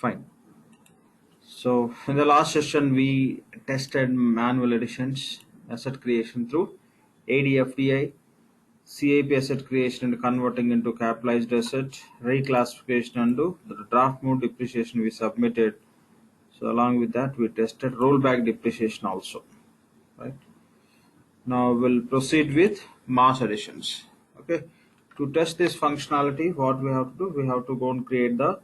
Fine. So in the last session, we tested manual additions, asset creation through ADFDI, CAP asset creation and converting into capitalized asset, reclassification under the draft mode depreciation we submitted. So along with that, we tested rollback depreciation also. Right. Now we'll proceed with mass additions. Okay. To test this functionality, what we have to do, we have to go and create the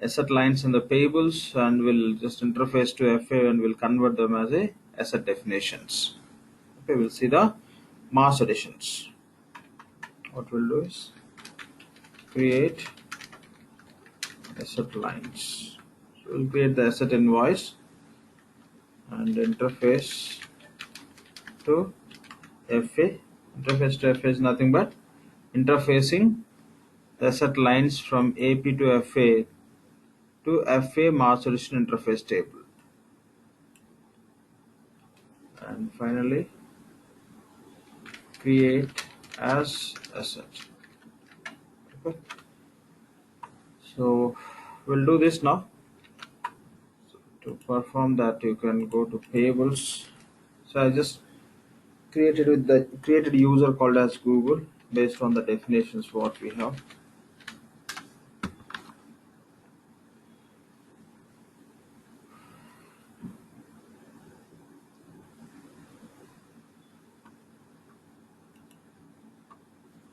asset lines in the payables, and we'll just interface to FA and we'll convert them as a asset definitions. Okay, we'll see the mass additions. What we'll do is create asset lines. So we'll create the asset invoice and interface to FA. Interface to FA is nothing but interfacing the asset lines from AP to FA mass addition interface table. And finally create as asset. Okay. So we'll do this now. So to perform that, you can go to payables. So I just created user called as Google based on the definitions what we have.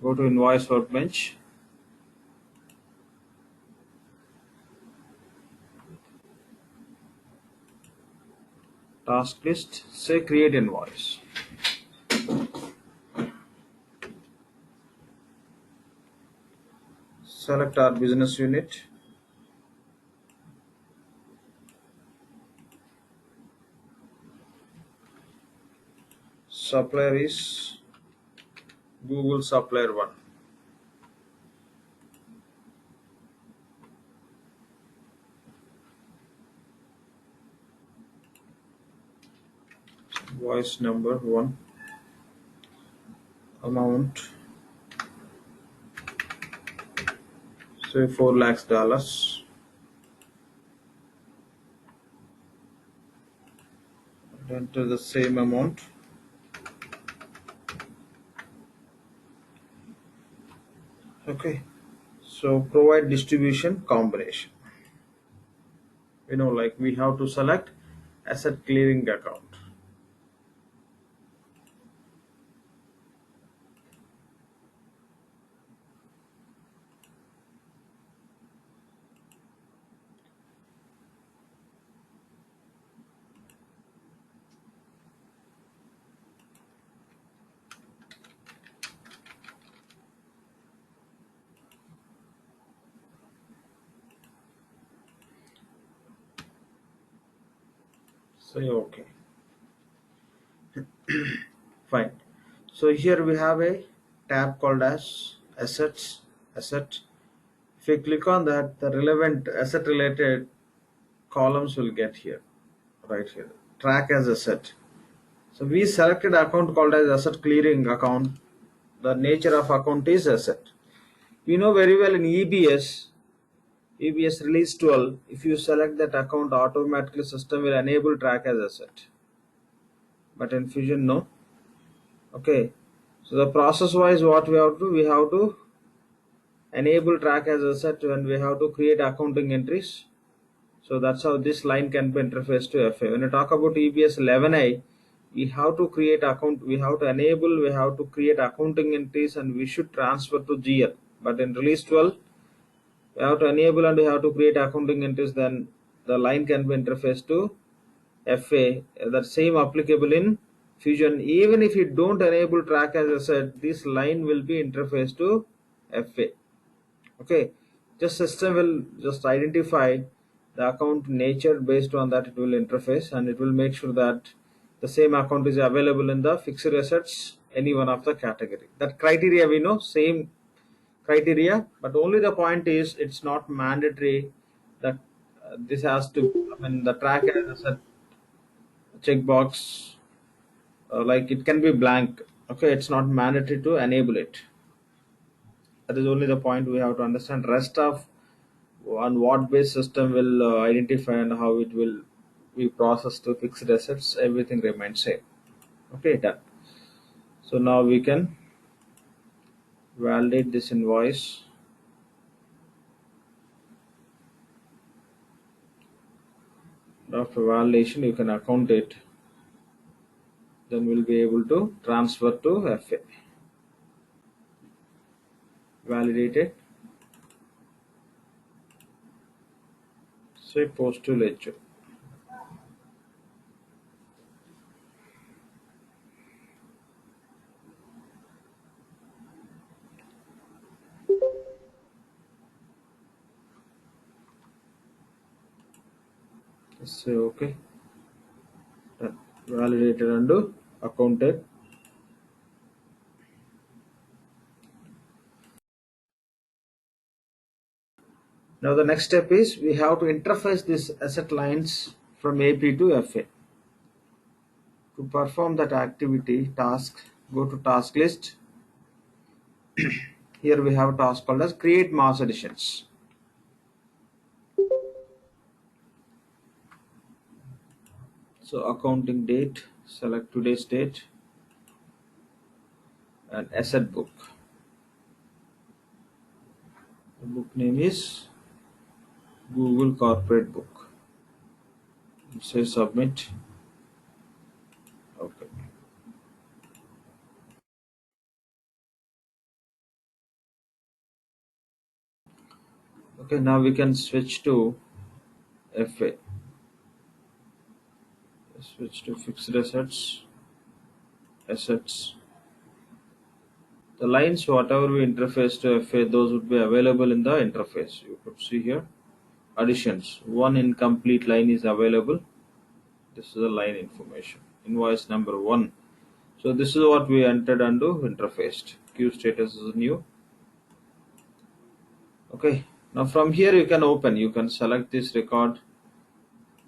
Go to invoice workbench. Task list, say create invoice. Select our business unit. Supplier is Google Supplier 1. Invoice number 1. Amount, say $4 lakhs. Enter the same amount. Okay, so provide distribution combination. Like we have to select asset clearing account. Say okay. Fine. So here we have a tab called as assets, asset. If you click on that, the relevant asset related columns will get here, right here. Track as asset. So we selected account called as asset clearing account. The nature of account is asset. We know very well in EBS release 12, if you select that account, automatically system will enable track as asset. But in Fusion, no. Okay. So the process wise, what we have to do, we have to enable track as asset when we have to create accounting entries. So that's how this line can be interfaced to FA. When you talk about EBS 11i, we have to create account, we have to enable, we have to create accounting entries, and we should transfer to GL. But in release 12, we have to enable and we have to create accounting entries, then the line can be interfaced to FA. That same applicable in Fusion. Even if you don't enable track as asset, this line will be interfaced to FA. Okay, just system will just identify the account nature, based on that it will interface, and it will make sure that the same account is available in the fixed assets, any one of the category. That criteria we know, same criteria, but only the point is it's not mandatory that this has to, the track as asset checkbox, like it can be blank. Okay, it's not mandatory to enable it. That is only the point we have to understand. Rest of on what base system will identify and how it will be processed to fixed assets, everything remains same. Okay, done. So now we can validate this invoice. After validation, you can account it. Then we'll be able to transfer to FA. Validate it. Say post to ledger. Say okay. Done. Validated and accounted. Now the next step is we have to interface these asset lines from AP to FA. To perform that activity task, go to task list. Here we have a task called as create mass additions. So accounting date, select today's date and asset book. The book name is Google Corporate Book. Say submit. Okay. Okay, now we can switch to FA. Switch to fixed assets. Assets. The lines, whatever we interface to FA, those would be available in the interface. You could see here. Additions. One incomplete line is available. This is the line information. Invoice number 1. So this is what we entered and interfaced. Queue status is new. Okay. Now from here you can open. You can select this record.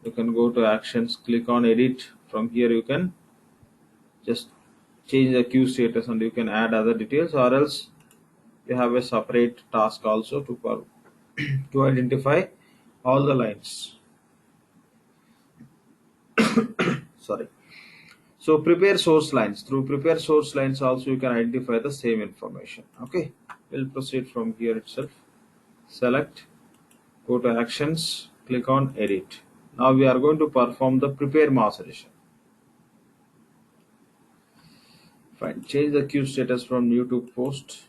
You can go to actions, click on edit. From here you can just change the queue status and you can add other details, or else you have a separate task also to to identify all the lines. Sorry. So prepare source lines. Through prepare source lines also you can identify the same information. Okay. We'll proceed from here itself. Select, go to actions, click on edit. Now we are going to perform the prepare mass addition. Fine. Change the queue status from new to post.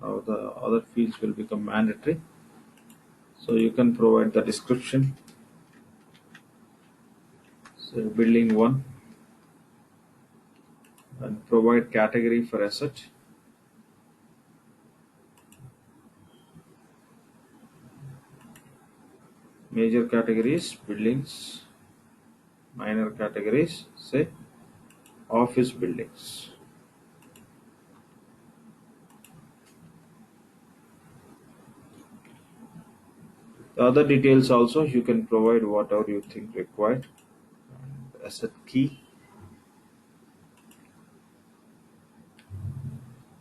Now the other fields will become mandatory. So you can provide the description. So building 1 and provide category for asset. Major categories buildings, minor categories say office buildings. The other details also you can provide whatever you think required. And asset key.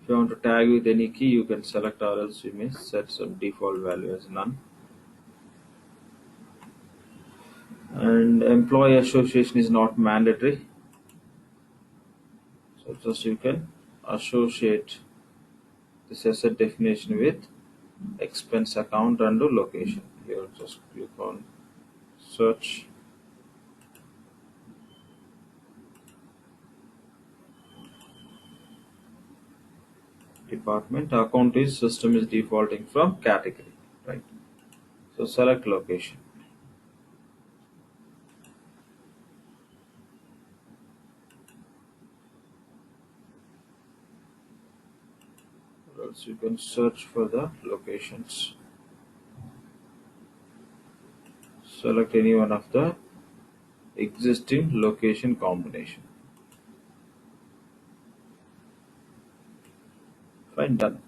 If you want to tag with any key, you can select, or else you may set some default value as none. And employee association is not mandatory. So just you can associate this asset definition with expense account and location. Here just click on search. Department account is system is defaulting from category, right? So select location. Or else you can search for the locations. Select any one of the existing location combination. Fine, done.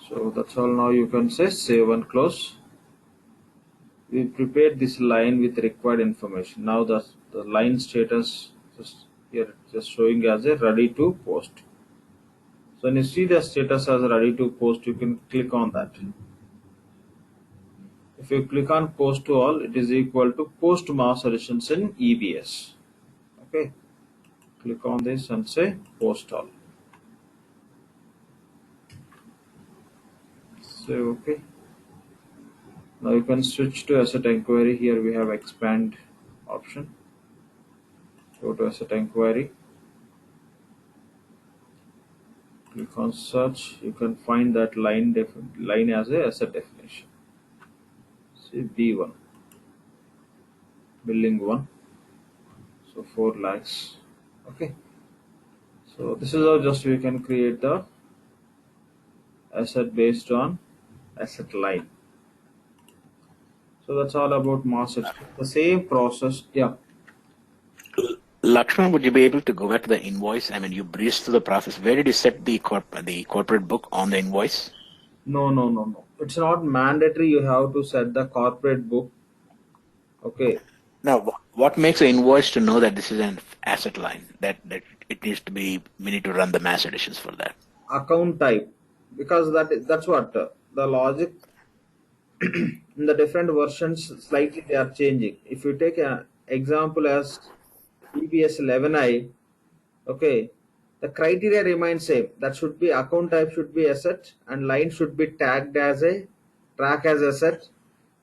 So that's all. Now you can say save and close. We prepared this line with required information. Now the line status just here just showing as a ready to post. So when you see the status as ready to post, you can click on that. If you click on post to all, it is equal to post mass additions in EBS. Okay, click on this and say post all. Say okay. Now you can switch to asset inquiry. Here we have expand option. Go to asset inquiry. Click on search. You can find that line as a asset definition. See B1, billing 1. So 4 lakhs. Okay. So this is how just we can create the asset based on asset line. So that's all about master. The same process. Yeah. Lakshman, would you be able to go back to the invoice? I mean, you breezed through the process. Where did you set the corporate book on the invoice? No. It's not mandatory. You have to set the corporate book. Okay. Now, what makes an invoice to know that this is an asset line? That it needs to be. We need to run the mass additions for that. Account type, because that's what the logic in the different versions slightly they are changing. If you take an example as EBS 11i, okay, the criteria remains same. That should be account type should be asset and line should be tagged as a track as asset.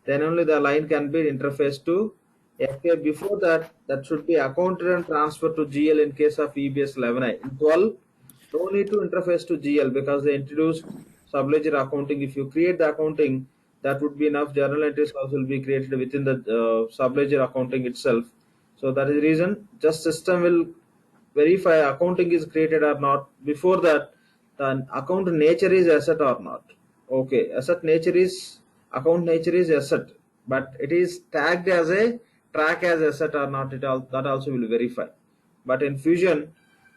Then only the line can be interfaced to FA. Before that, that should be accounted and transferred to GL in case of EBS 11i. In 12, no need to interface to GL because they introduced subledger accounting. If you create the accounting, that would be enough. Journal entries also will be created within the subledger accounting itself. So that is the reason. Just system will verify accounting is created or not. Before that, the account nature is asset or not. Okay, asset nature is account nature is asset, but it is tagged as a track as asset or not. That also will verify. But in Fusion,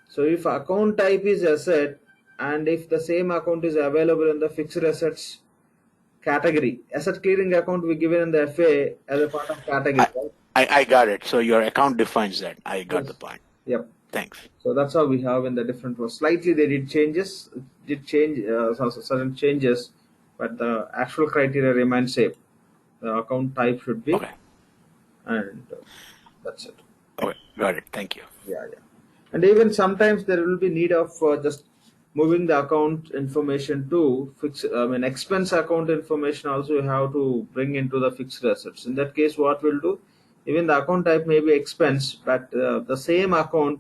so if account type is asset and if the same account is available in the fixed assets category, asset clearing account we given in the FA as a part of category. I got it. So your account defines that. I got the point. Yep. Thanks. So that's how we have in the different ones. Slightly they did change certain changes, but the actual criteria remains same. The account type should be, okay, and that's it. Okay, got it. Thank you. Yeah. And even sometimes there will be need of just moving the account information to expense account information also you have to bring into the fixed assets. In that case, what we'll do, even the account type may be expense, but the same account,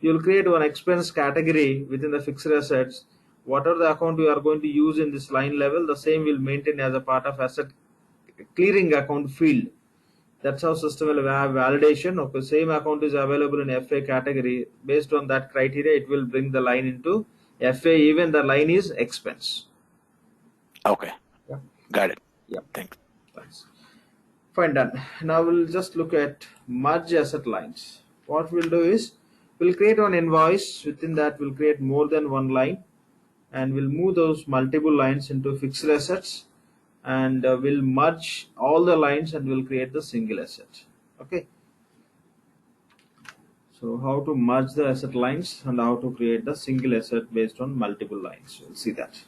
you'll create one expense category within the fixed assets. Whatever the account you are going to use in this line level, the same will maintain as a part of asset clearing account field. That's how system will have validation. Okay, same account is available in FA category. Based on that criteria, it will bring the line into FA. Even the line is expense. Okay. Yeah. Got it. Yeah. Thanks. Fine, done. Now we'll just look at merge asset lines. What we'll do is we'll create one invoice. Within that, we'll create more than one line, and we'll move those multiple lines into fixed assets. And we'll merge all the lines and we'll create the single asset. Okay. So how to merge the asset lines and how to create the single asset based on multiple lines. We'll see that.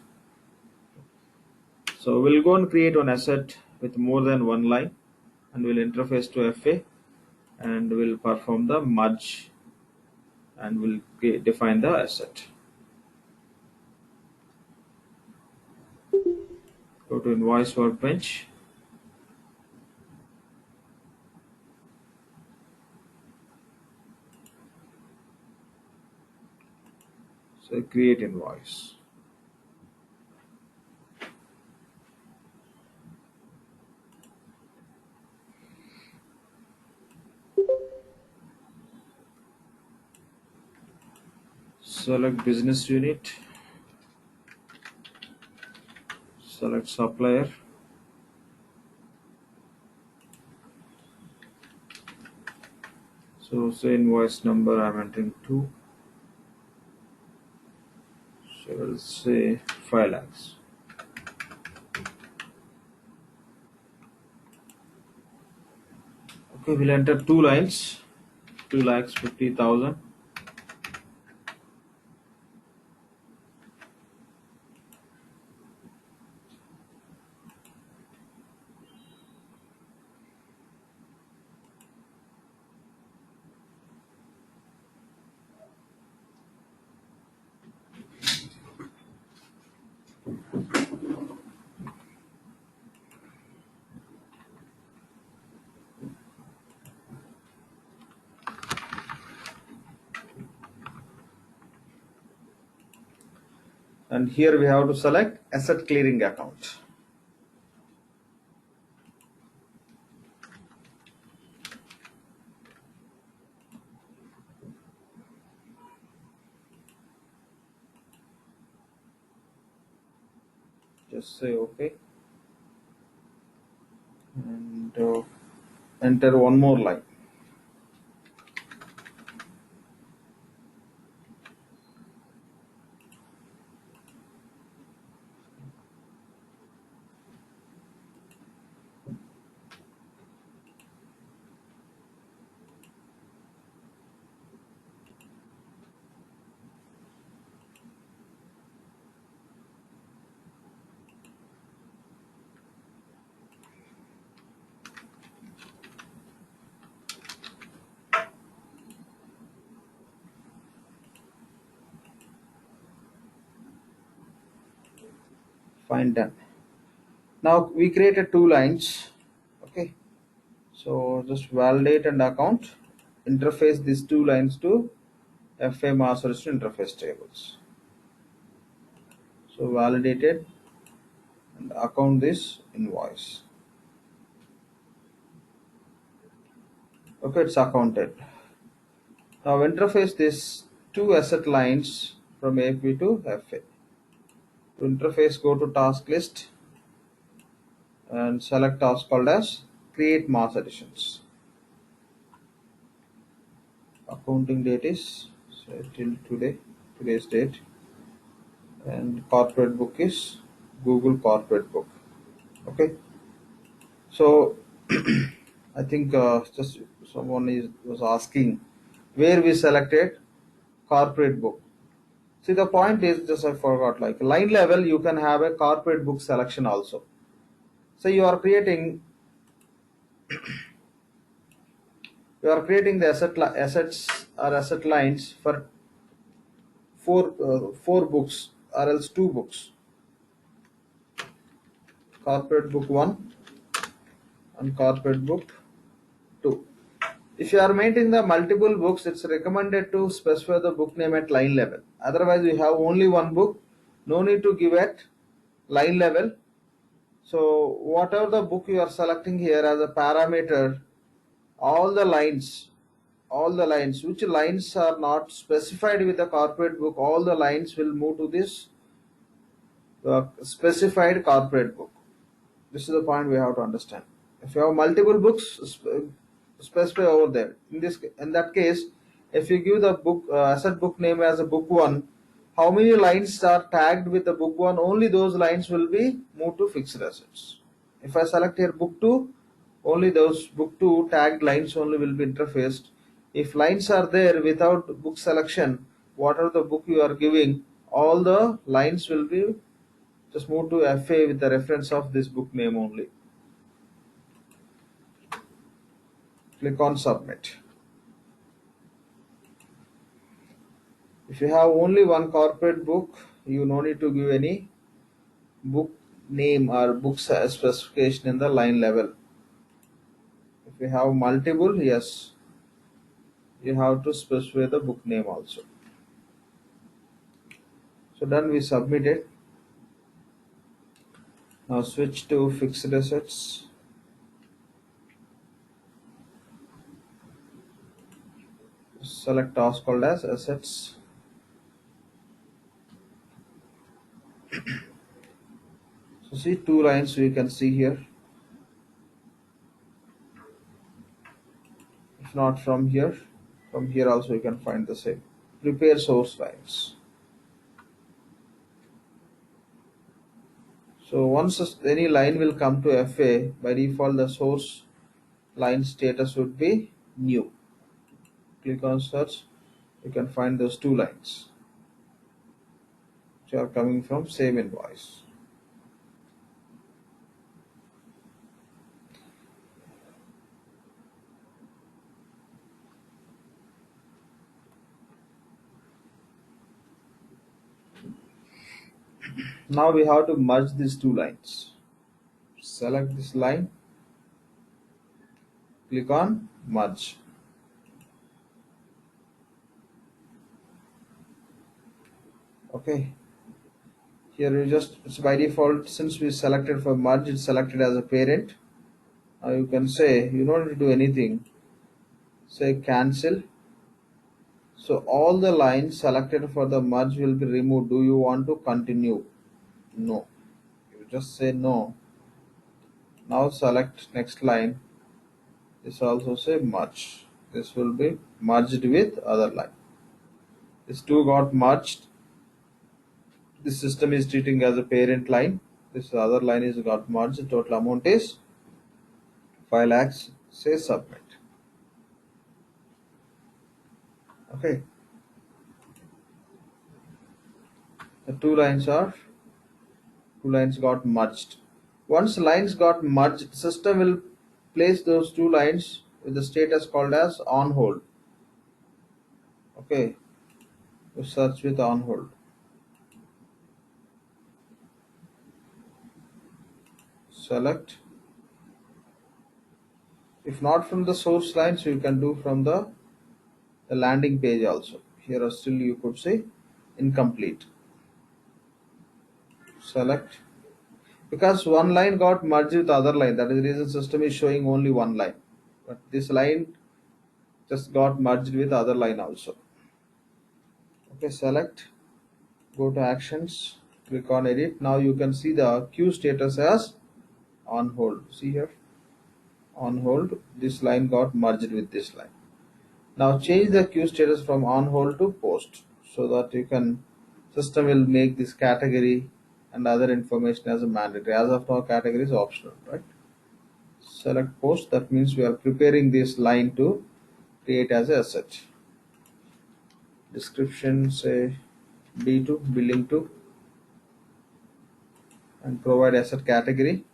So we'll go and create one asset with more than one line and we'll interface to FA and we'll perform the merge and we'll define the asset. Go to invoice workbench. So create invoice. Select business unit. Select supplier. So say invoice number I'm entering 2. So we'll say 5 lakhs. Okay, we'll enter 2 lines. 2 lakhs 50,000. and here we have to select asset clearing account. Just say OK and enter one more line. Fine, done. Now we created two lines. Okay, so just validate and account, interface these two lines to FA MassAddition interface tables. So validated and account this invoice. Okay, it's accounted. Now interface these two asset lines from AP to FA. To interface, go to task list and select task called as create mass additions. Accounting date is till today's date, and corporate book is Google corporate book. Okay, so I think just someone was asking where we selected corporate book. See, the point is, just I forgot, like line level you can have a corporate book selection also. So you are creating the assets or asset lines for four books or else two books, corporate book 1 and corporate book 2. If you are maintaining the multiple books, it's recommended to specify the book name at line level. Otherwise, you have only one book, no need to give at line level. So whatever the book you are selecting here as a parameter, all the lines which lines are not specified with the corporate book, all the lines will move to this specified corporate book. This is the point we have to understand. If you have multiple books, specify over there. In that case, if you give the book asset book name as a book 1, how many lines are tagged with the book 1? Only those lines will be moved to fixed assets. If I select here book 2, only those book 2 tagged lines only will be interfaced. If lines are there without book selection, whatever the book you are giving, all the lines will be just move to FA with the reference of this book name only. Click on submit. If you have only one corporate book, you no need to give any book name or book specification in the line level. If you have multiple, yes, you have to specify the book name also. So done, we submit it. Now switch to fixed assets. Select task called as assets. So see two lines we can see here. If not from here also you can find the same. Prepare source lines. So once any line will come to FA, by default the source line status would be new. Click on search, you can find those two lines which are coming from same invoice. Now we have to merge these two lines. Select this line, click on merge. Okay, Here you just, it's by default, since we selected for merge, it's selected as a parent. Now you can say, you don't need to do anything. Say cancel. So all the lines selected for the merge will be removed. Do you want to continue? No. You just say no. Now select next line. This also say merge. This will be merged with other line. These two got merged. This system is treating as a parent line. This other line is got merged. The total amount is 5 lakhs. Say submit. Okay. The two lines got merged. Once lines got merged, system will place those two lines with the status called as on hold. Okay. You search with on hold. Select. If not from the source lines, you can do from the landing page also. Here still you could say incomplete. Select. Because one line got merged with other line, that is the reason system is showing only one line. But this line just got merged with other line also. Okay, select. Go to actions. Click on edit. Now you can see the queue status as on hold. See here. On hold. This line got merged with this line. Now change the queue status from on hold to post, so that you can, system will make this category and other information as a mandatory. As of now, category is optional, right? Select post. That means we are preparing this line to create as a asset. Description say B2 billing to, and provide asset category.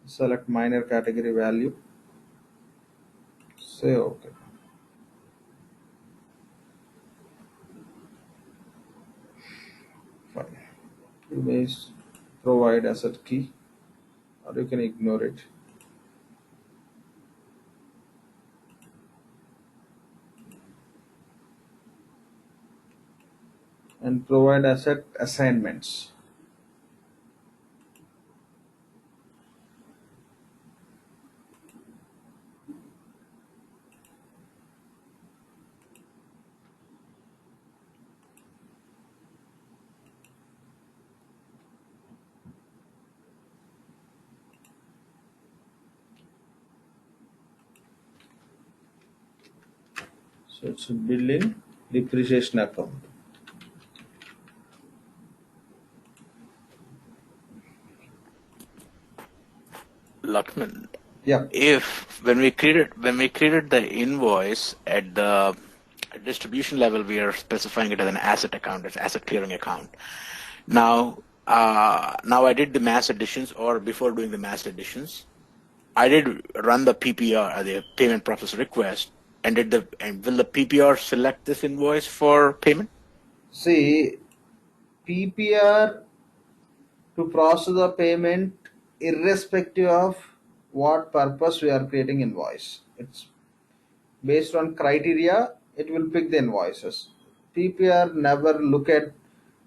Select minor category value. Say okay. Fine. You may provide asset key, or you can ignore it. And provide asset assignments. So it's a billing depreciation account. Lakshman, Yeah. if when we created the invoice at the distribution level, we are specifying it as an asset account, as asset clearing account. Now, now I did the mass additions, or before doing the mass additions, I did run the PPR, the payment process request, and will the PPR select this invoice for payment? See, PPR to process the payment irrespective of what purpose we are creating invoice. It's based on criteria, it will pick the invoices. PPR never look at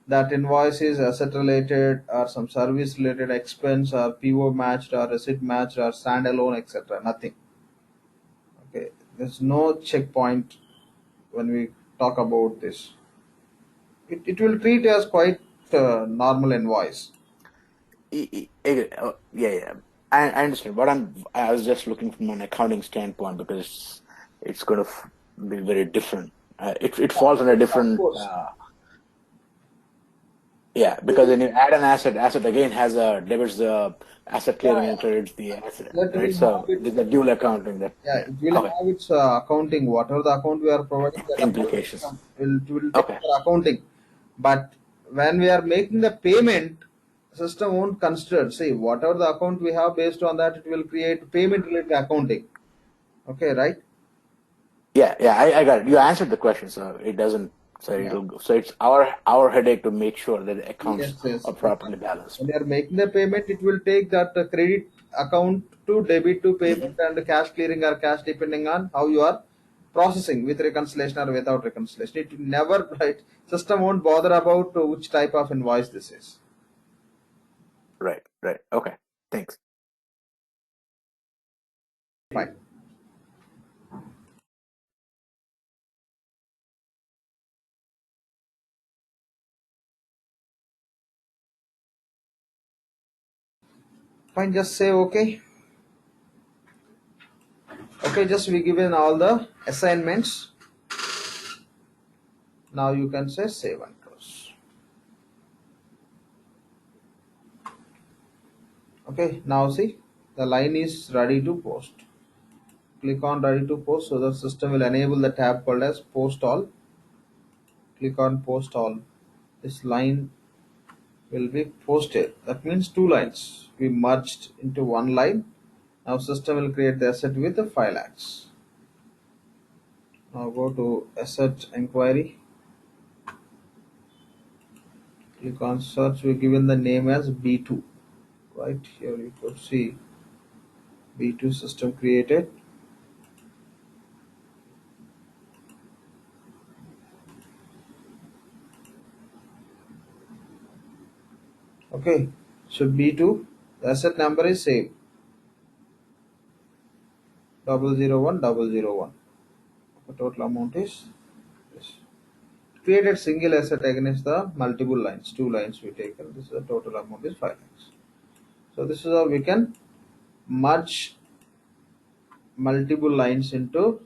that invoice is asset related or some service related expense or PO matched or receipt matched or standalone, etc. Nothing. Okay, there's no checkpoint when we talk about this. It will treat as quite normal invoice. Yeah. I understand. I was just looking from an accounting standpoint, because it's going to be very different. It falls on a Of different. course. Yeah, because when you add an asset again has a debits the asset clearing and Yeah, credits the asset, that right? will So have its, there's a dual accounting that, yeah, yeah. it will Okay. have its accounting. Whatever the account we are providing, that account Implications. will take Okay. for accounting. But when we are making the payment, system won't consider. See, whatever the account we have, based on that, it will create payment related accounting. Okay, right? Yeah, I got it. You answered the question, so it doesn't. Yeah. So it's our headache to make sure that the accounts Yes, yes. are properly balanced. When they are making the payment, it will take that credit account to debit to payment and cash clearing or cash depending on how you are processing with reconciliation or without reconciliation. It never right system won't bother about which type of invoice this is. Right. Right. Okay. Thanks. Fine. Fine, just say okay. Okay, just we given all the assignments. Now you can say save and close. Okay, now see the line is ready to post. Click on ready to post so the system will enable the tab called as post all. Click on post all. This line will be posted. That means two lines we merged into one line. Now system will create the asset with the 5 lakhs. Now go to asset inquiry. Click on search. We given the name as B2. Right here you could see B2 system created. Okay, so B2 the asset number is same 001001. The total amount is this. Created single asset against the multiple lines, two lines we taken. This is the total amount is 5 lakhs. So this is how we can merge multiple lines into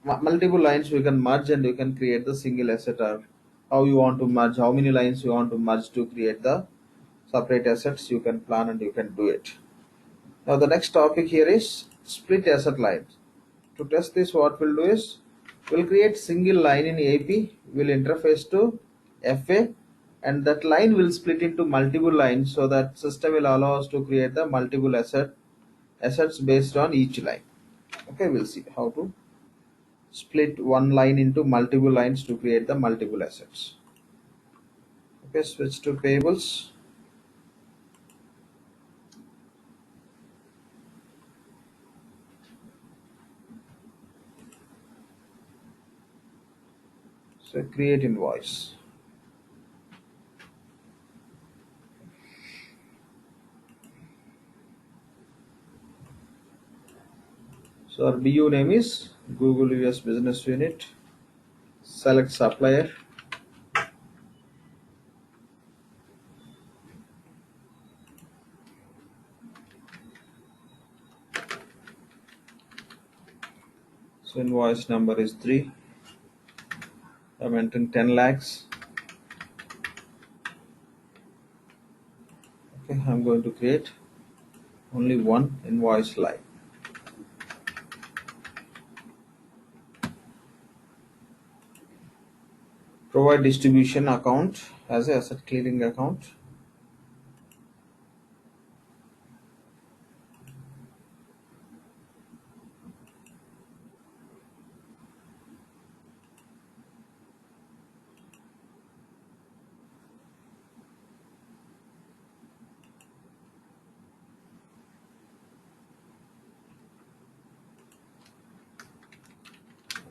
multiple lines we can merge and you can create the single asset or how you want to merge, how many lines you want to merge to create the separate assets you can plan and you can do it. Now the next topic here is split asset lines. To test this what we'll do is we'll create single line in AP, will interface to FA and that line will split into multiple lines so that system will allow us to create the multiple assets based on each line. Okay, we'll see how to split one line into multiple lines to create the multiple assets. Okay, switch to payables. So create invoice. So our BU name is Google US Business Unit. Select supplier. So invoice number is 3. I'm entering 10 lakhs. Okay, I'm going to create only one invoice line. Provide distribution account as a asset clearing account.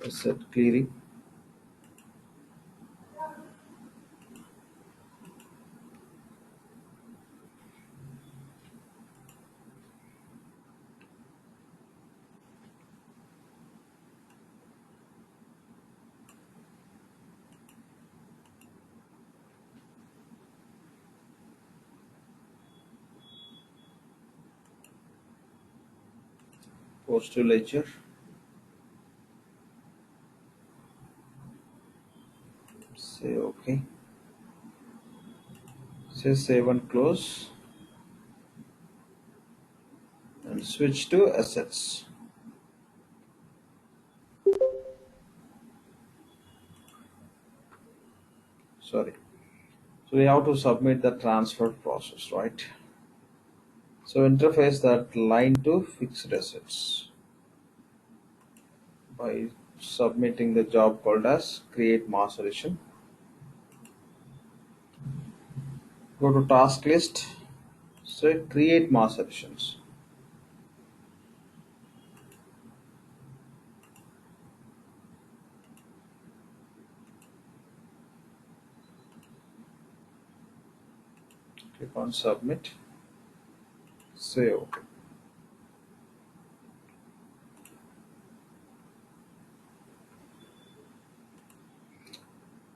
Asset clearing. Postal ledger. Say okay. Say save and close. And switch to assets. Sorry. So we have to submit the transfer process, right? So interface that line to fixed assets by submitting the job called as create mass addition. Go to task list, So create mass additions. Click on submit. Say OK.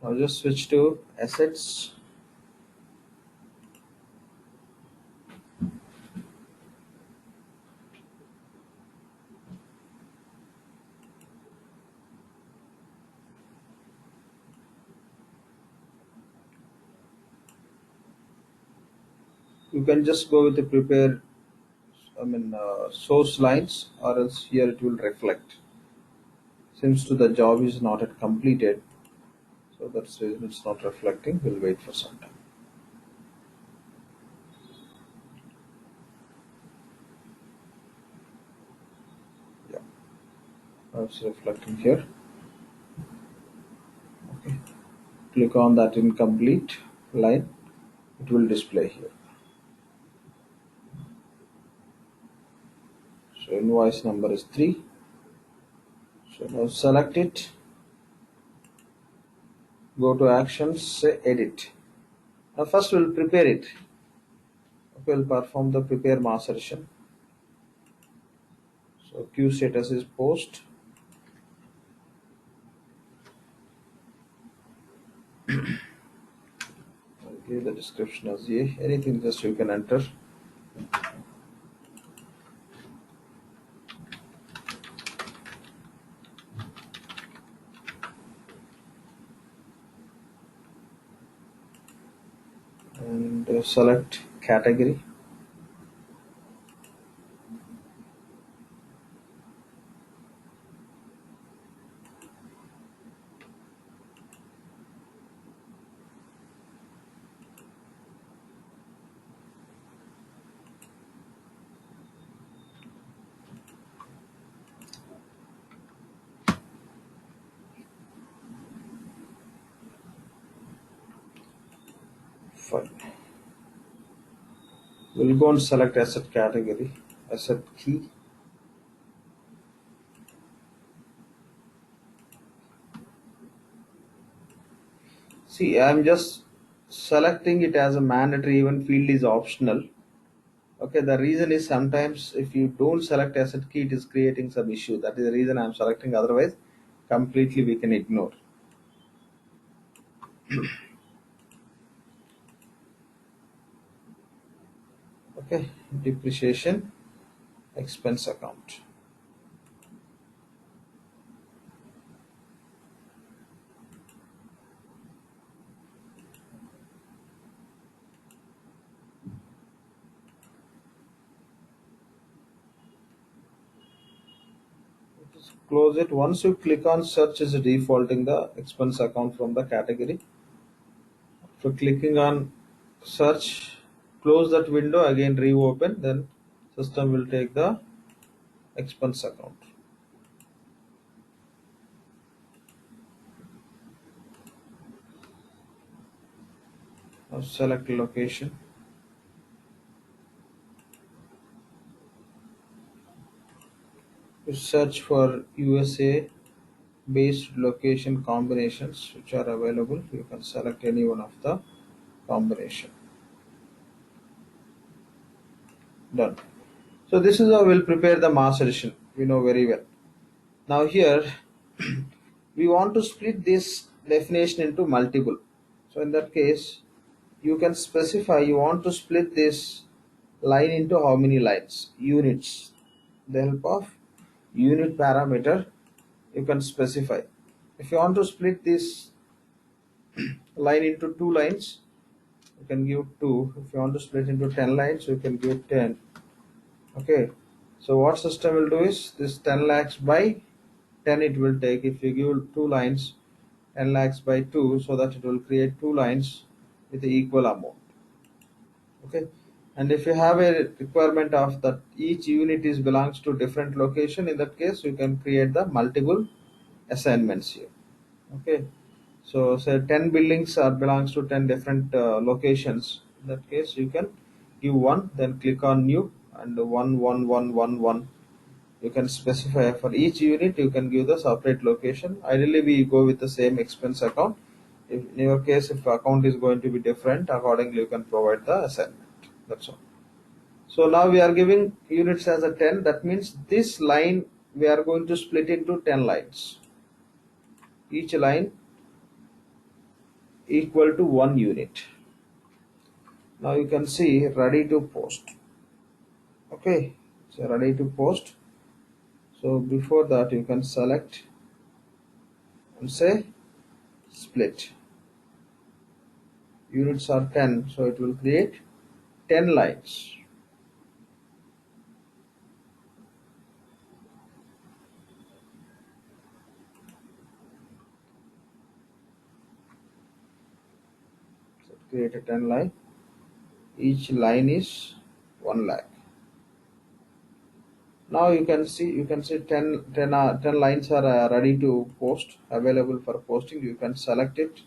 Now just switch to assets. You can just go with the prepare, source lines, or else here it will reflect. Since the job is not yet completed, so that's the reason it's not reflecting. We'll wait for some time. Yeah, now it's reflecting here. Okay, click on that incomplete line. It will display here. So invoice number is 3. So now select it. Go to actions. Say edit. Now first we'll prepare it. Okay, we'll perform the prepare mass addition. So queue status is post. I'll give the description as A. Anything just you can enter. And select category. Fine. We'll go and select asset category, asset key. See, I'm just selecting it as a mandatory, even field is optional. Okay, the reason is sometimes if you don't select asset key, it is creating some issue. That is the reason I'm selecting. Otherwise, completely we can ignore. Okay, depreciation expense account. Just close it. Once you click on search, is defaulting the expense account from the category. So clicking on search, close that window, again reopen, then system will take the expense account. Now select location. You search for USA based location combinations which are available. You can select any one of the combination. Done. So this is how we'll prepare the mass addition. We know very well. Now here we want to split this definition into multiple. So in that case, you can specify you want to split this line into how many lines, units. The help of unit parameter, you can specify. If you want to split this line into 2 lines, you can give 2. If you want to split into 10 lines, you can give 10. Okay, so what system will do is this 10 lakhs by 10 it will take. If you give 2 lines, 10 lakhs by 2, so that it will create 2 lines with the equal amount. Okay, and if you have a requirement of that each unit is belongs to different location, in that case you can create the multiple assignments here. Okay, so say 10 buildings are belongs to 10 different locations. In that case you can give 1, then click on new, and 11111. You can specify for each unit, you can give the separate location. Ideally we go with the same expense account. If in your case, if account is going to be different, accordingly you can provide the assignment. That's all. So now we are giving units as a 10. That means this line we are going to split into 10 lines. Each line equal to 1 unit. Now you can see ready to post. Okay, so ready to post. So before that you can select and say split. Units are 10, so it will create 10 lines. So create a 10 line. Each line is 1 lakh. Now you can see 10 lines are ready to post, available for posting. You can select it,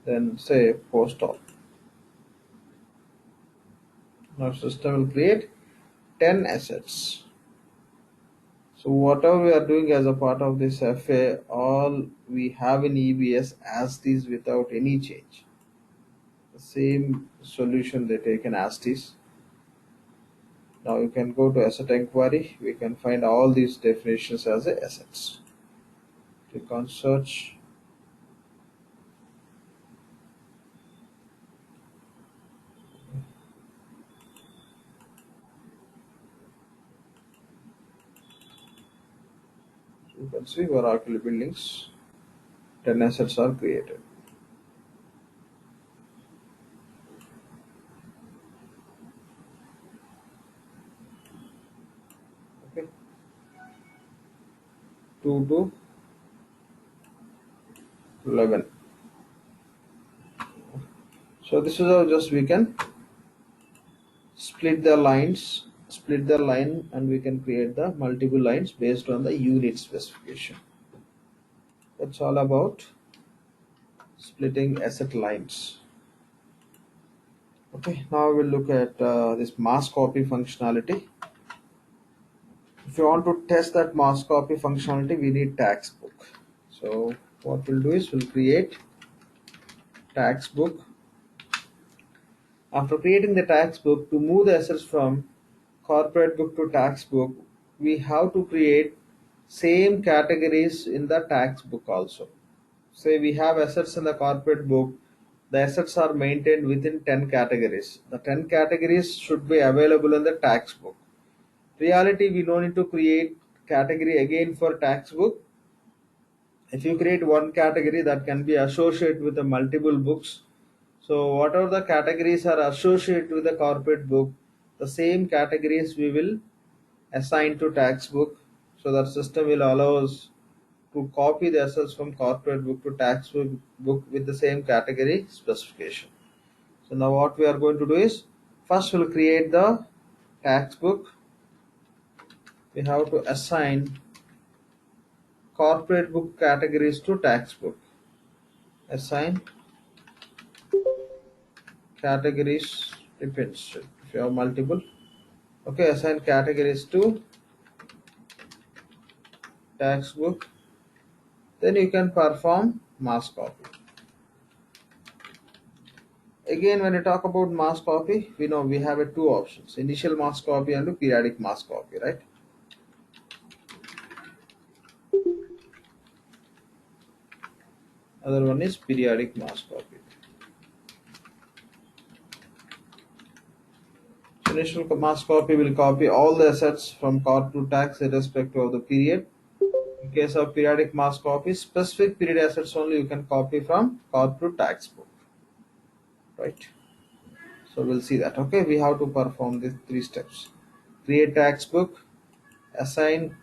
then say post all. Now system will create 10 assets. So whatever we are doing as a part of this FA, all we have in EBS as is without any change. The same solution they taken as is. Now you can go to asset inquiry. We can find all these definitions as a assets. Click on search. So you can see Oracle buildings. 10 assets are created. Okay. 2 to 11. So this is how just we can split the line, and we can create the multiple lines based on the unit specification. That's all about splitting asset lines. Okay, now we'll look at this mass copy functionality. If you want to test that mass copy functionality, we need tax book. So what we'll do is we'll create tax book. After creating the tax book, to move the assets from corporate book to tax book, we have to create same categories in the tax book also. Say we have assets in the corporate book, the assets are maintained within 10 categories. The 10 categories should be available in the tax book. Reality, we don't need to create category again for tax book. If you create one category, that can be associated with the multiple books. So whatever the categories are associated with the corporate book, the same categories we will assign to tax book. So that system will allow us to copy the assets from corporate book to tax book with the same category specification. So now what we are going to do is, first we'll create the tax book. We have to assign corporate book categories to tax book. Assign categories, depends if you have multiple. Okay, assign categories to tax book. Then you can perform mass copy. Again, when you talk about mass copy, we know we have two options: initial mass copy and periodic mass copy, right? Other one is periodic mass copy. So initial mass copy will copy all the assets from corp to tax irrespective of the period. In case of periodic mass copy, specific period assets only you can copy from corp to tax book, right? So we'll see that. Okay, we have to perform these three steps: create tax book, assign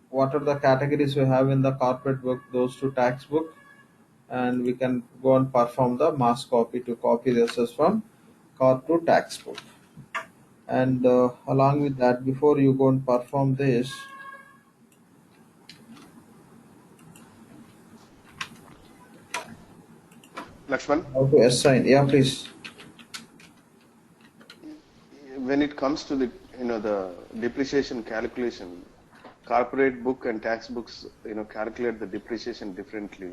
what are the categories we have in the corporate book, those to tax book, and we can go and perform the mass copy to copy the assets from corp to tax book. And along with that, before you go and perform this, Lakshman, how to assign? Yeah, please. when it comes to the the depreciation calculation, corporate book and tax books calculate the depreciation differently.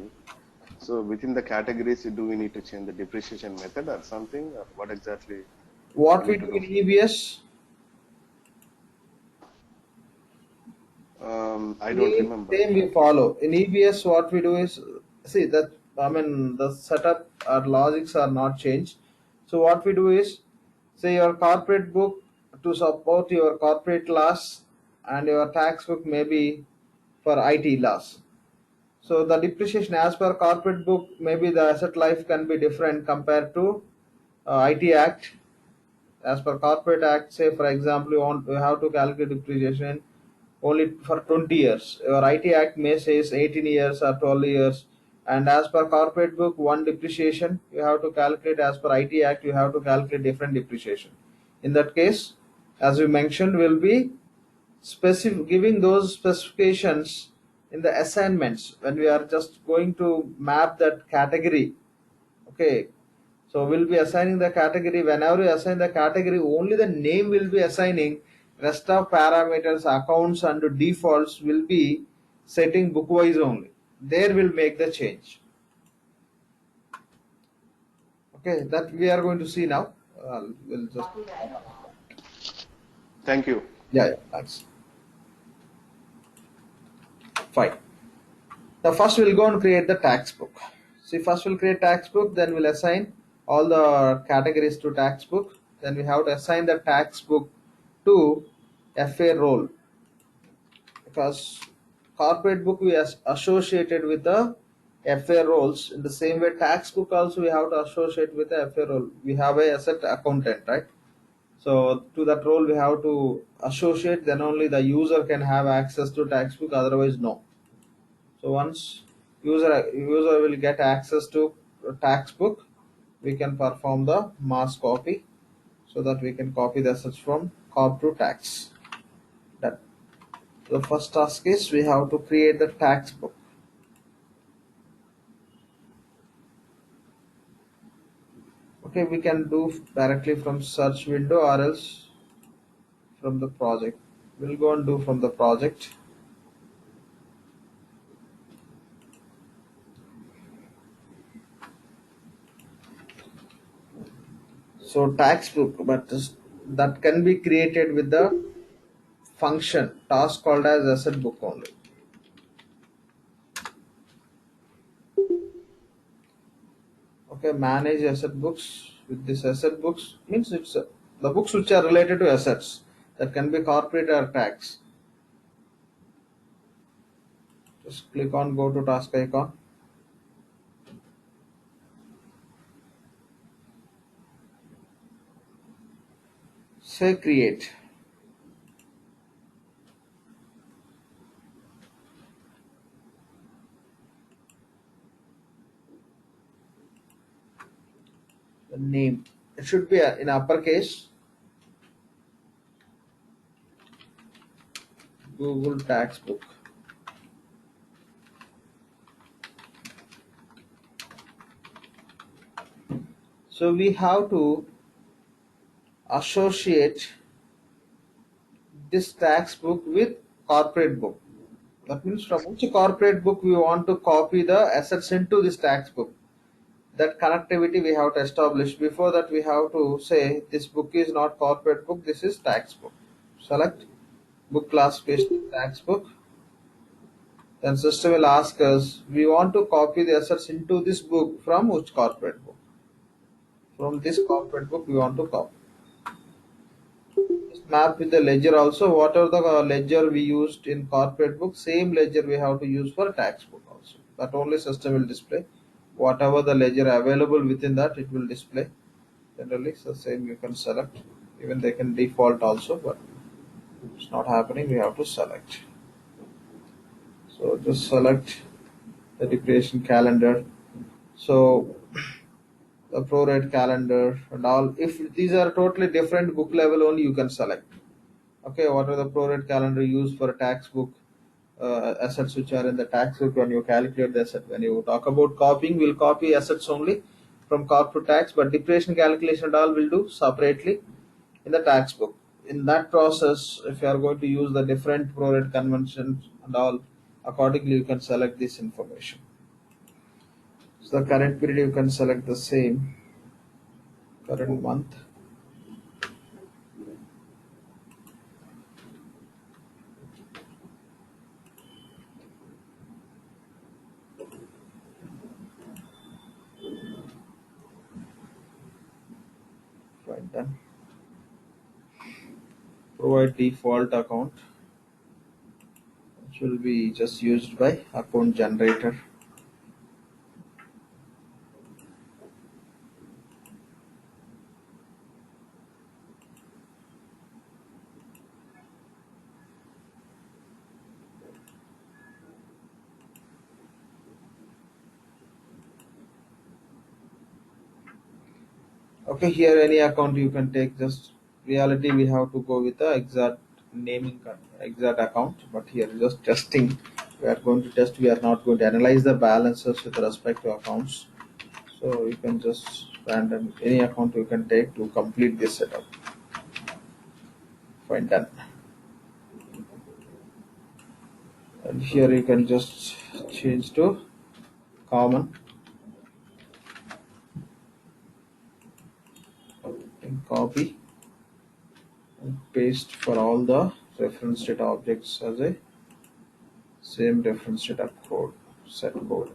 So within the categories, do we need to change the depreciation method or something, or what exactly we What we need to do do? in EBS, I don't remember. same we follow. In EBS, what we do is, see that, I mean, the setup or logics are not changed. So what we do is, say your corporate book to support your corporate loss, and your tax book maybe for IT loss. So the depreciation as per corporate book, maybe the asset life can be different compared to IT Act. As per corporate act, say for example, you have to calculate depreciation only for 20 years. Your IT Act may says 18 years or 12 years. And as per corporate book, one depreciation you have to calculate. As per IT Act, you have to calculate different depreciation. In that case, as we mentioned, will be specific giving those specifications in the assignments when we are just going to map that category. Okay, so we'll be assigning the category. Whenever we assign the category, only the name will be assigning. Rest of parameters, accounts and defaults will be setting bookwise only. There will make the change. Okay, that we are going to see now. We'll just Thank you. yeah, thanks. Fine. Now first we'll go and create the tax book. See, first we'll create tax book, then we'll assign all the categories to tax book. Then we have to assign the tax book to FA role, because corporate book we associated with the FA roles. In the same way, tax book also we have to associate with the FA role. We have a asset accountant, right? So to that role we have to associate. Then only the user can have access to tax book. Otherwise, no. So once user will get access to tax book, we can perform the mass copy, so that we can copy the assets from corp to tax. That the first task is we have to create the tax book. Okay, we can do directly from search window or else from the project. We'll go and do from the project. So tax book, but that can be created with the function task called as asset book only. Okay, manage asset books. With this asset books means it's the books which are related to assets, that can be corporate or tax. Just click on go to task icon. Say create. The name, it should be in uppercase. Google tax book. So we have to associate this tax book with corporate book. That means from which corporate book we want to copy the assets into this tax book. That connectivity we have to establish. Before that, we have to say this book is not corporate book, this is tax book. Select book classification tax book. Then system will ask us, we want to copy the assets into this book from which corporate book. From this corporate book we want to copy. Just map with the ledger also. Whatever the ledger we used in corporate book, same ledger we have to use for tax book also. That only system will display. Whatever the ledger available within that, it will display. Generally, so same you can select. Even they can default also, but it's not happening. We have to select. So just select the depreciation calendar. So the prorate calendar and all. If these are totally different book level only, you can select. Okay, what are the prorate calendar used for a tax book? Assets which are in the tax book when you calculate the asset. When you talk about copying, we'll copy assets only from corp to tax, but depreciation calculation and all will do separately. in the tax book. In that process, if you are going to use the different prorate conventions and all, accordingly you can select this information. So the current period you can select the same current month. Right, done. Provide default account, which will be just used by account generator. Okay, here any account you can take. Just reality we have to go with the exact naming exact account, but here just testing. We are going to test. We are not going to analyze the balances with respect to accounts. So you can just random any account you can take to complete this setup. Fine, done. And here you can just change to common and copy and paste for all the reference data objects as a same reference data code set code.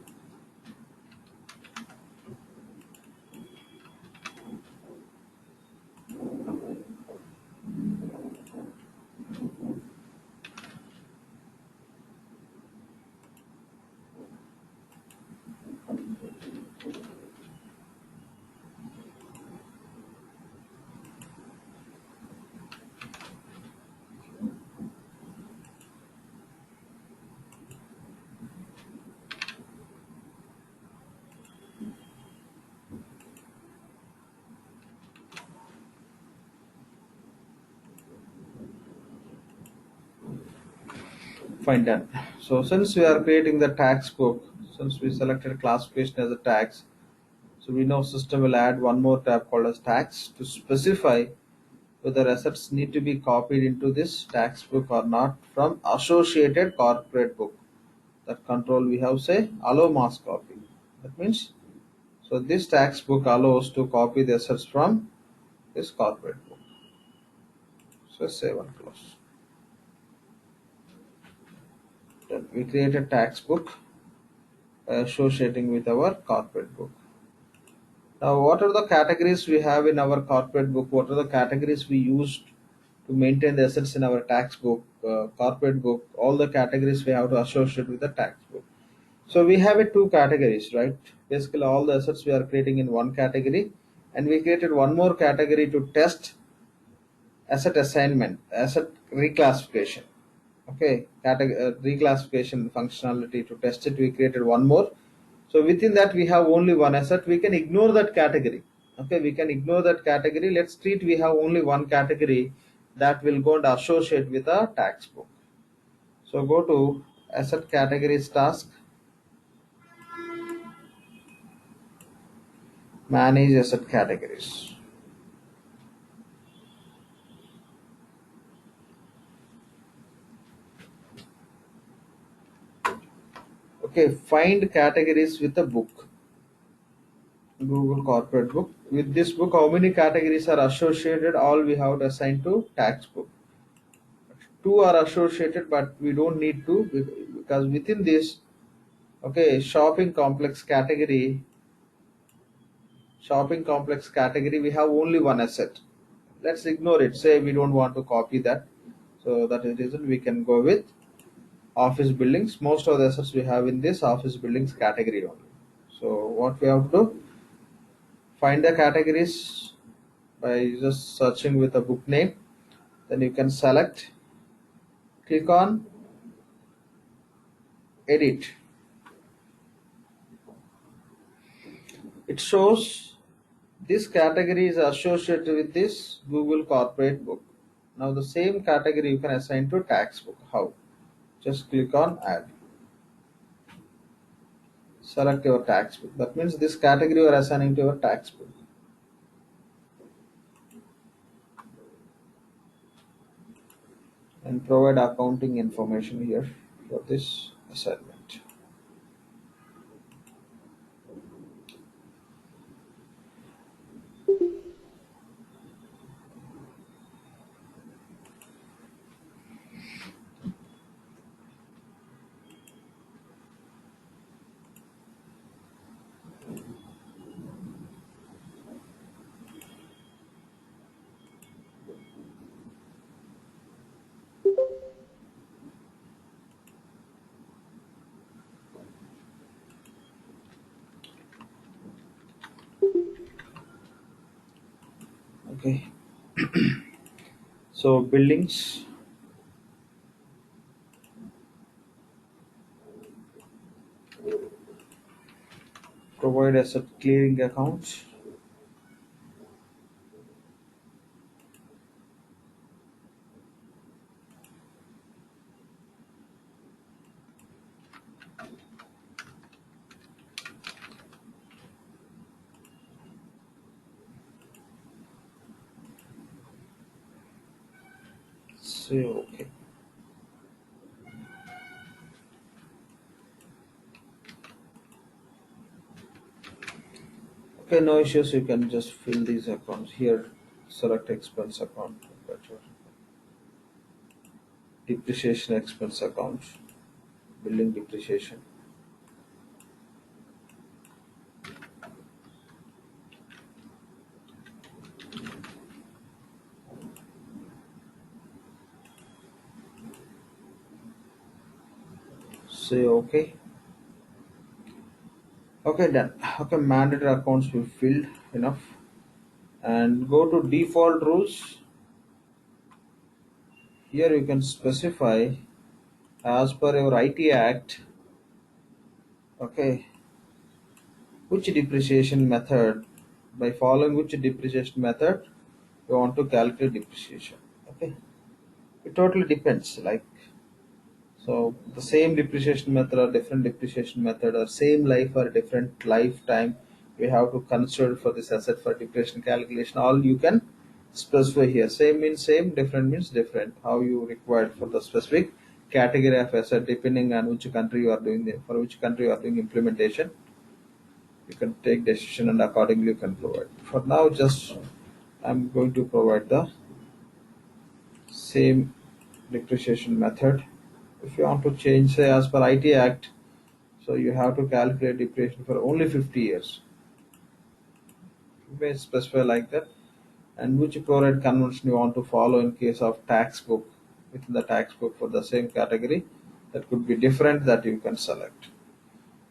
Fine, done. So since we are creating the tax book, since we selected classification as a tax, so we know system will add one more tab called as tax to specify whether assets need to be copied into this tax book or not from associated corporate book. That control we have say allow mass copy. That means so this tax book allows to copy the assets from this corporate book. So save and close. Then we create a tax book associating with our corporate book. Now, what are the categories we have in our corporate book? What are the categories we used to maintain the assets in our tax book, corporate book? All the categories we have to associate with the tax book. So we have it two categories, right? Basically, all the assets we are creating in one category, and we created one more category to test asset assignment, asset reclassification. Okay, reclassification functionality to test it. We created one more. So within that we have only one asset. We can ignore that category. Okay, we can ignore that category. Let's treat we have only one category that will go and associate with a tax book. So go to asset categories task, manage asset categories. Okay, find categories with a book. Google corporate book. With this book, how many categories are associated? All we have to assign to tax book. Two are associated, but we don't need to because within this, okay, shopping complex category, we have only one asset. Let's ignore it. Say we don't want to copy that. So that is the reason we can go with office buildings. Most of the assets we have in this office buildings category only. So what we have to do, find the categories by just searching with a book name. Then you can select, click on edit. It shows this category is associated with this Google corporate book. Now the same category you can assign to tax book. How? Just click on add. Select your tax book. That means this category you are assigning to your tax book. and provide accounting information here for this assignment. Okay, so buildings, provide asset clearing accounts. So okay. Okay, no issues. You can just fill these accounts here. Select expense account, better. Depreciation expense account, building depreciation. Say okay. Okay, done. Okay, mandatory accounts we filled enough. And go to default rules. Here you can specify as per your IT Act. Okay, which depreciation method, by following which depreciation method you want to calculate depreciation. Okay, it totally depends. Like, so the same depreciation method or different depreciation method or same life or different lifetime we have to consider for this asset for depreciation calculation. All you can specify here. Same means same, different means different. How you required for the specific category of asset depending on which country you are doing for which country you are doing implementation. You can take decision and accordingly you can provide. For now, just I'm going to provide the same depreciation method. If you want to change, say as per IT Act, so you have to calculate depreciation for only 50 years. You may specify like that, and which prorate convention you want to follow in case of tax book. Within the tax book for the same category, that could be different that you can select.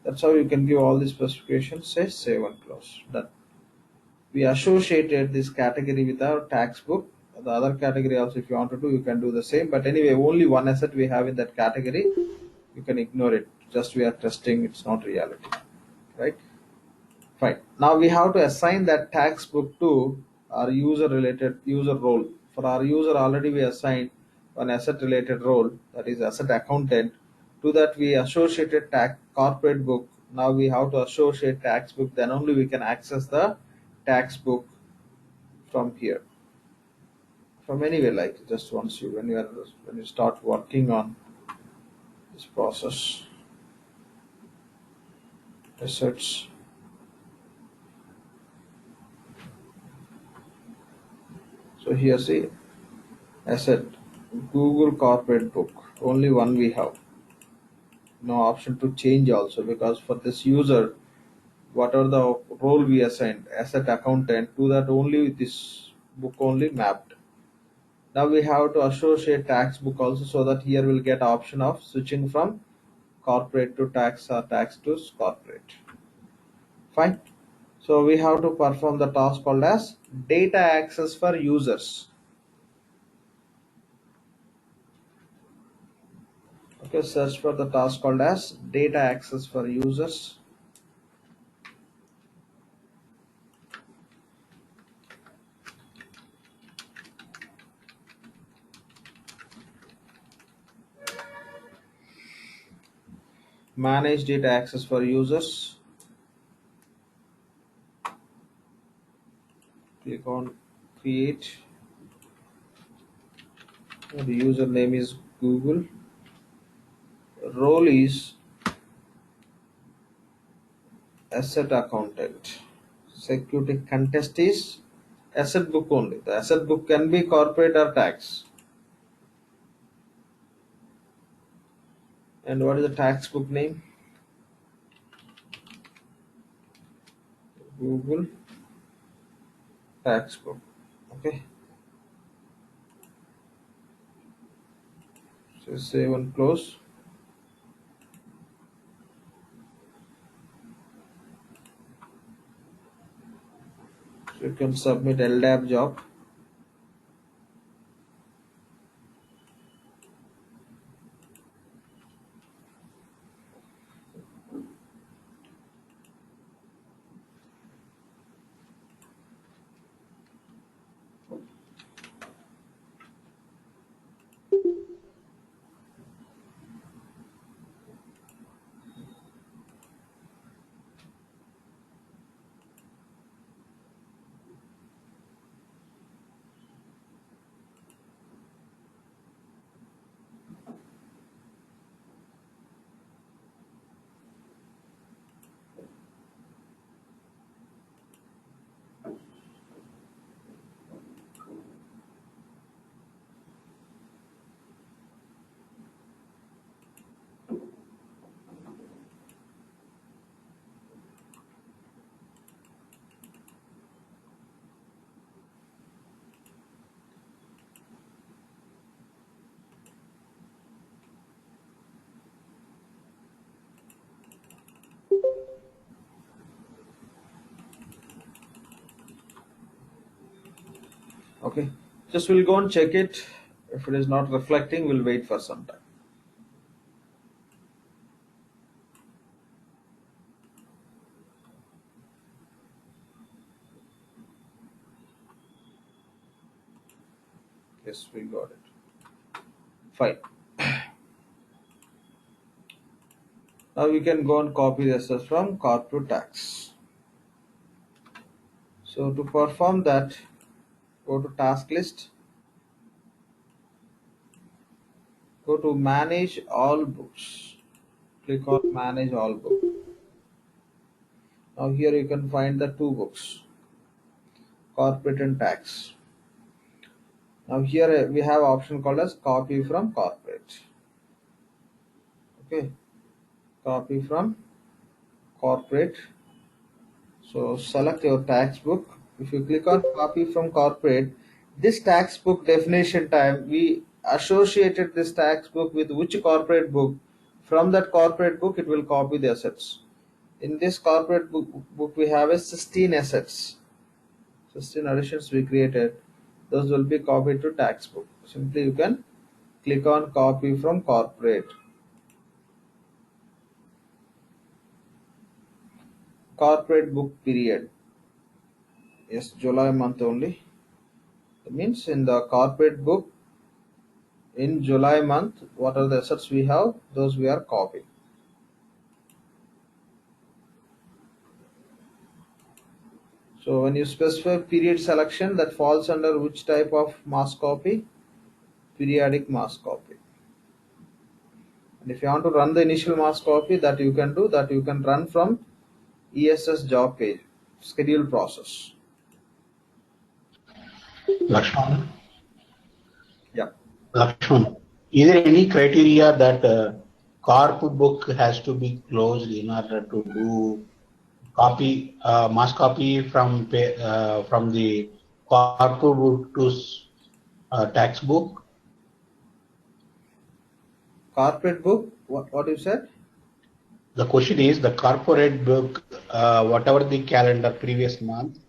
That's how you can give all the specifications. Say save and close. Done. We associated this category with our tax book. The other category also, if you want to do, you can do the same. But anyway, only one asset we have in that category. You can ignore it. Just we are testing. It's not reality, right? Fine. Now we have to assign that tax book to our user related user role. For our user already we assigned an asset related role, that is asset accountant. To that we associated tax corporate book. Now we have to associate tax book. Then only we can access the tax book from here. From anywhere, like just once you when you start working on this process, assets. So here see asset Google corporate book, only one we have. No option to change also, because for this user, whatever the role we assigned, asset accountant, to that only this book only mapped. Now we have to associate tax book also, so that here we'll get option of switching from corporate to tax or tax to corporate. Fine. So we have to perform the task called as data access for users. Okay, search for the task called as data access for users. Manage data access for users. Click on create. The username is Google. Role is asset accountant. Security contest is asset book only. The asset book can be corporate or tax. And what is the tax book name? Google tax book. Okay. So save and close. So you can submit LDAP job. Okay. Just we'll go and check it. If it is not reflecting, we'll wait for some time. Yes, we got it. Fine. Now we can go and copy the assets from corporate tax. So to perform that, go to task list, go to manage all books. Click on manage all books. Now here you can find the two books, corporate and tax. Now here we have option called as copy from corporate. Okay, copy from corporate. So select your tax book. If you click on copy from corporate, this tax book definition time, we associated this tax book with which corporate book. From that corporate book, it will copy the assets. In this corporate book we have a 16 assets. 16 additions we created. Those will be copied to tax book. Simply you can click on copy from corporate. Corporate book period. Yes, July month only. That means in the corporate book in July month, what are the assets we have? Those we are copying. So when you specify period selection, that falls under which type of mass copy? Periodic mass copy. And if you want to run the initial mass copy, that you can do, that you can run from ESS job page, schedule process. Lakshman, Yeah. Lakshman, is there any criteria that corp book has to be closed in order to do copy, mass copy from the corp book to tax book? Corporate book, what you said? The question is the corporate book, whatever the calendar previous month,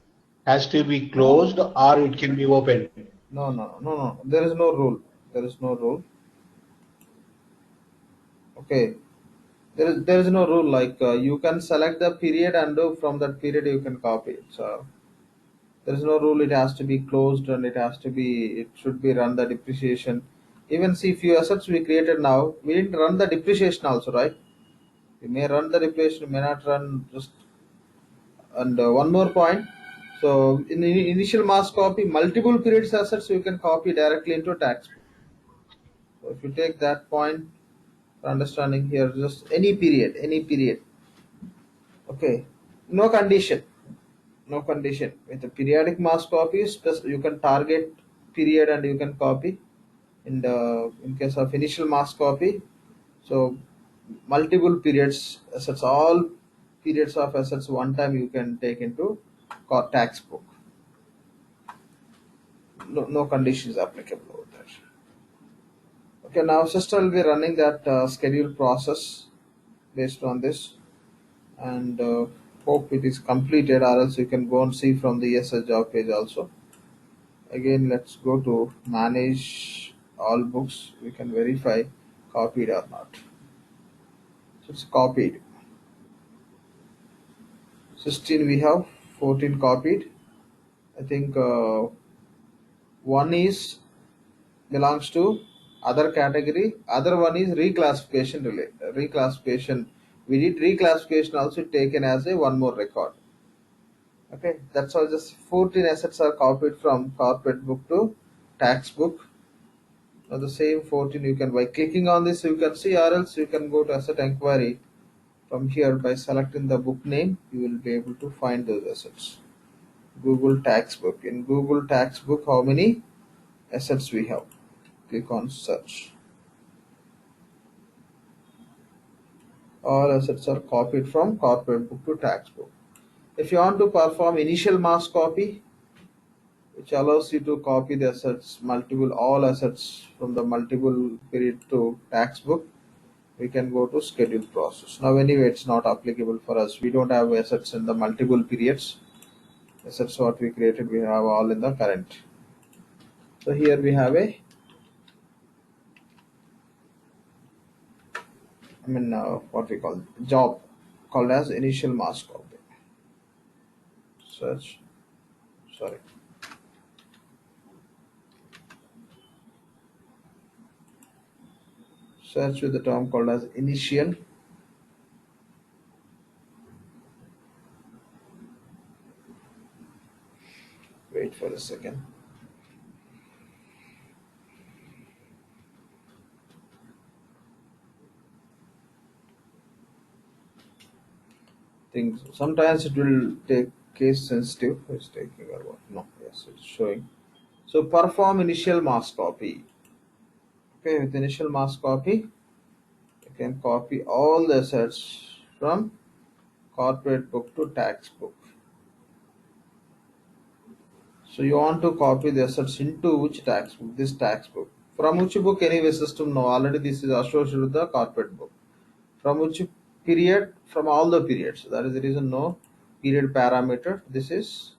has to be closed or it can be opened. No. There is no rule. There is no rule. Okay. There is no rule like you can select the period and from that period you can copy it. So there is no rule. It has to be closed and it should be run the depreciation. Even see few assets we created now. We didn't run the depreciation also, right? We may run the depreciation, may not run just. And one more point. So in the initial mass copy, multiple periods assets you can copy directly into tax. So if you take that point for understanding here, just any period. Okay, no condition, no condition. With the periodic mass copies, you can target period and you can copy. In case of initial mass copy, so multiple periods assets, all periods of assets one time you can take into tax book. No conditions applicable over there. Okay, now system will be running that scheduled process based on this, and hope it is completed, or else you can go and see from the ESS job page also. Again, let's go to manage all books. We can verify copied or not. So it's copied. 16 we have, 14 copied. I think one is belongs to other category, other one is reclassification reclassification. We did reclassification also taken as a one more record. Okay, that's all. Just 14 assets are copied from corporate book to tax book. Now the same 14 you can, by clicking on this you can see, or else you can go to asset inquiry. From here, by selecting the book name, you will be able to find those assets. Google tax book. In Google tax book, how many assets we have? Click on search. All assets are copied from corporate book to tax book. If you want to perform initial mass copy, which allows you to copy the assets, all assets from the multiple period to tax book, we can go to schedule process. Now anyway, it's not applicable for us. We don't have assets in the multiple periods. Assets what we created, we have all in the current. So here we have what we call job called as initial mass copy. Search. Sorry. Search with the term called as initial. Wait for a second. Things sometimes it will take case sensitive. It's taking or what? No, yes, it's showing. So perform initial mass copy. Okay, with initial mass copy, you can copy all the assets from corporate book to tax book. So you want to copy the assets into which tax book? This tax book. From which book? Anyway, system no. Already this is associated with the corporate book. From which period? From all the periods. That is the reason no period parameter. This is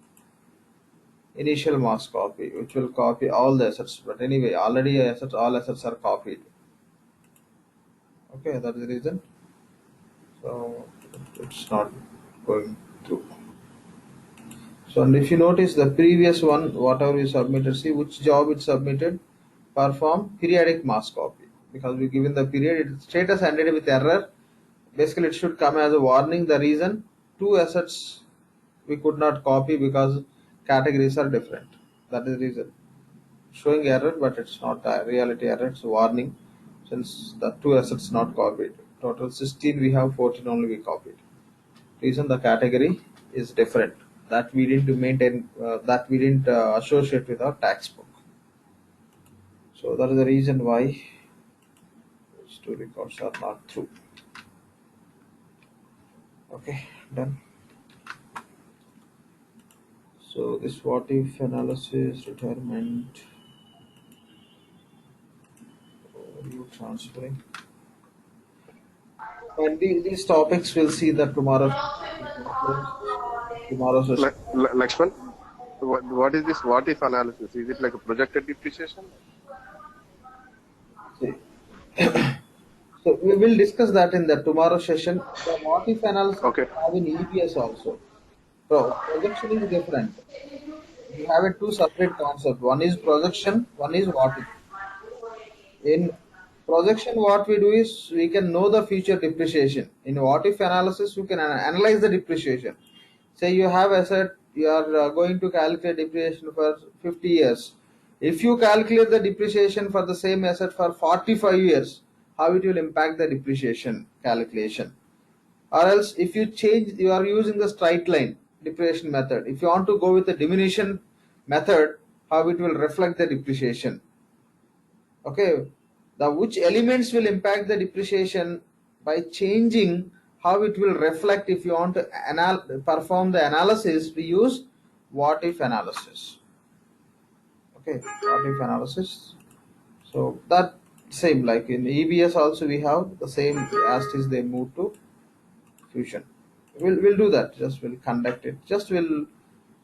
initial mass copy, which will copy all the assets. But anyway, already all assets are copied. Okay, that is the reason. So it's not going through. So, and if you notice the previous one, whatever we submitted, see which job it submitted, perform periodic mass copy. Because we given the period, its status ended with error. Basically, it should come as a warning. The reason, two assets we could not copy because categories are different. That is the reason. Showing error, but it's not a reality error, it's a warning. Since the two assets not copied. Total 16 we have, 14 only we copied. Reason the category is different. That we didn't maintain, that we didn't associate with our tax book. So that is the reason why these two records are not through. Okay, done. So this what if analysis, retirement, you transferring. And these topics we'll see that tomorrow session. Lakshman, what is this what if analysis? Is it like a projected depreciation? See. So we will discuss that in the tomorrow session. The what if analysis Okay. have in EBS also. So projection is different. We have a two separate concepts. One is projection, one is what if. In projection, what we do is we can know the future depreciation. In what if analysis, you can analyze the depreciation. Say you have asset, you are going to calculate depreciation for 50 years. If you calculate the depreciation for the same asset for 45 years, how it will impact the depreciation calculation? Or else if you change, you are using the straight line depreciation method. If you want to go with the diminution method, how it will reflect the depreciation? Okay, the which elements will impact the depreciation by changing how it will reflect. If you want to perform the analysis, we use what if analysis. Okay, what if analysis. So that same like in EBS also we have the same as is they move to fusion. We'll do that. Just we'll conduct it. Just we'll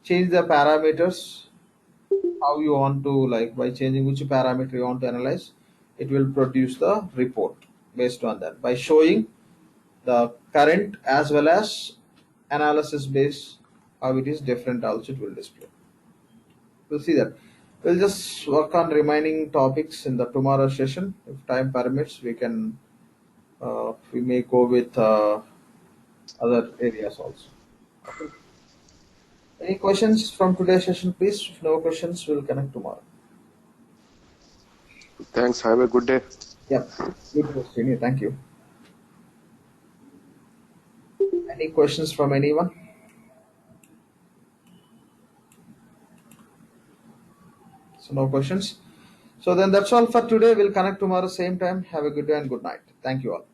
change the parameters. How you want to, like, by changing which parameter you want to analyze, it will produce the report based on that by showing the current as well as analysis base how it is different also it will display. We'll see that. We'll just work on remaining topics in the tomorrow session. If time permits, we may go with other areas also. Okay. Any questions from today's session, please? If no questions, we'll connect tomorrow. Thanks. Have a good day. Yeah, good question. Thank you. Any questions from anyone? So no questions. So then that's all for today. We'll connect tomorrow same time. Have a good day and good night. Thank you all.